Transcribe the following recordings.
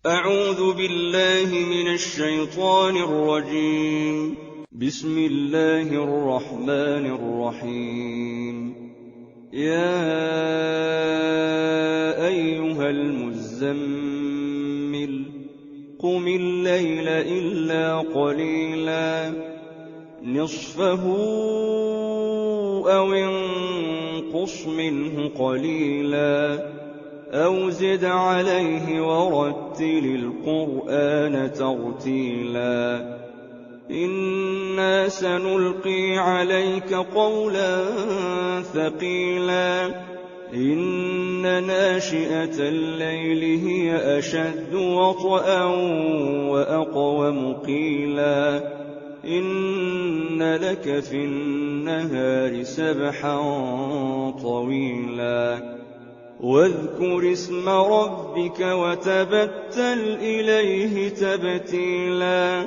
أعوذ بالله من الشيطان الرجيم. بسم الله الرحمن الرحيم. يا أيها المزمل قم الليل إلا قليلا نصفه أو انقص منه قليلا أو زد عليه ورتل القرآن ترتيلا إنا سنلقي عليك قولا ثقيلا إن ناشئة الليل هي أشد وطئا وأقوم قيلا إن لك في النهار سبحا طويلا واذكر اسم ربك وتبتل إليه تبتيلا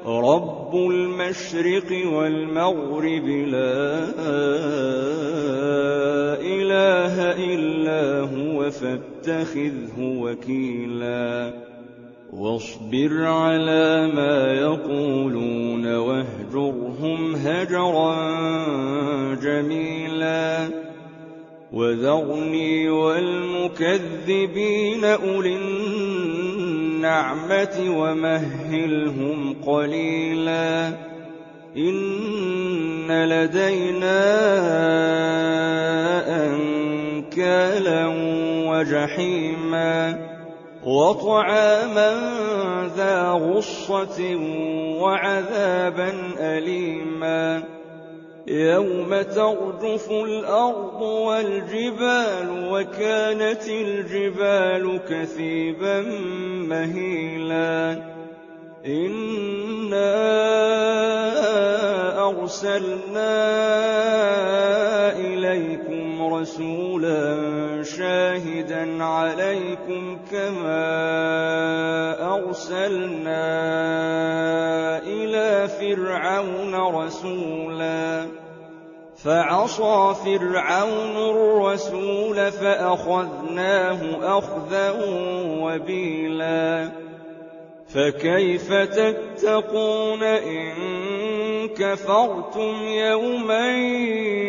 رب المشرق والمغرب لا إله إلا هو فاتخذه وكيلا واصبر على ما يقولون واهجرهم هجرا جميلا وذرني والمكذبين أولي النعمة ومهلهم قليلا إن لدينا أنكالا وجحيما وطعاما ذا غصة وعذابا أليما يوم ترجف الأرض والجبال وكانت الجبال كثيبا مهيلا إنا أرسلنا إليكم رسولا شاهدا عليكم كما أرسلنا إلى فرعون رسولا فعصى فرعون الرسول فأخذناه أخذا وبيلا فكيف تتقون إن كفرتم يوما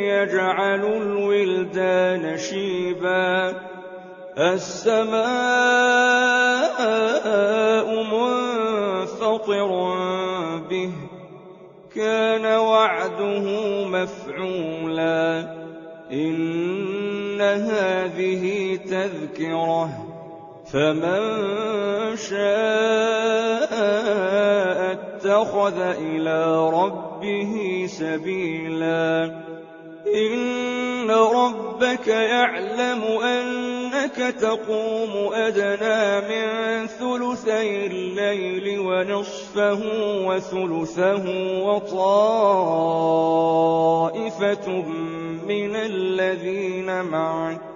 يجعل الولدان شيبا السماء منفطر به كان وعده مفعولا إن هذه تذكرة فمن شاء اتخذ إلى ربه سبيلا إن ربك يعلم أنك تقوم أدنى من ثلثي الليل ونصفه وثلثه وطائفة من الذين معك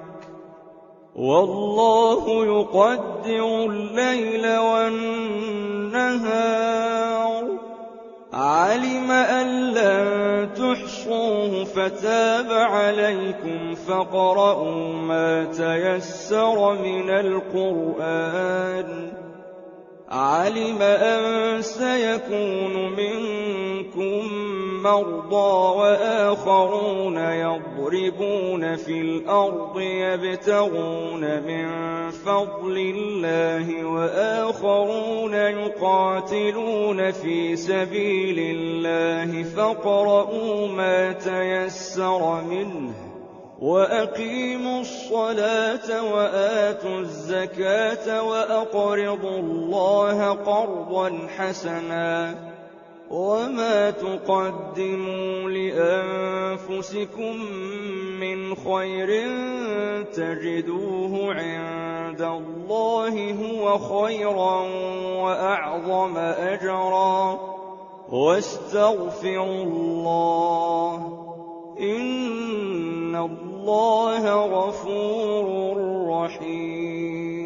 والله يقدر الليل والنهار علم أن لن تحصوه فتاب عليكم فاقرؤوا ما تيسر من القرآن علم أن سيكون منكم مرضى وآخرون يضربون في الأرض يبتغون من فضل الله وآخرون يقاتلون في سبيل الله فاقرؤوا ما تيسر منه وأقيموا الصلاة وآتوا الزكاة وأقرضوا الله قرضا حسنا وما تقدموا لأنفسكم من خير تجدوه عند الله هو خيرا وأعظم أجرا واستغفروا الله إن الله غفور رحيم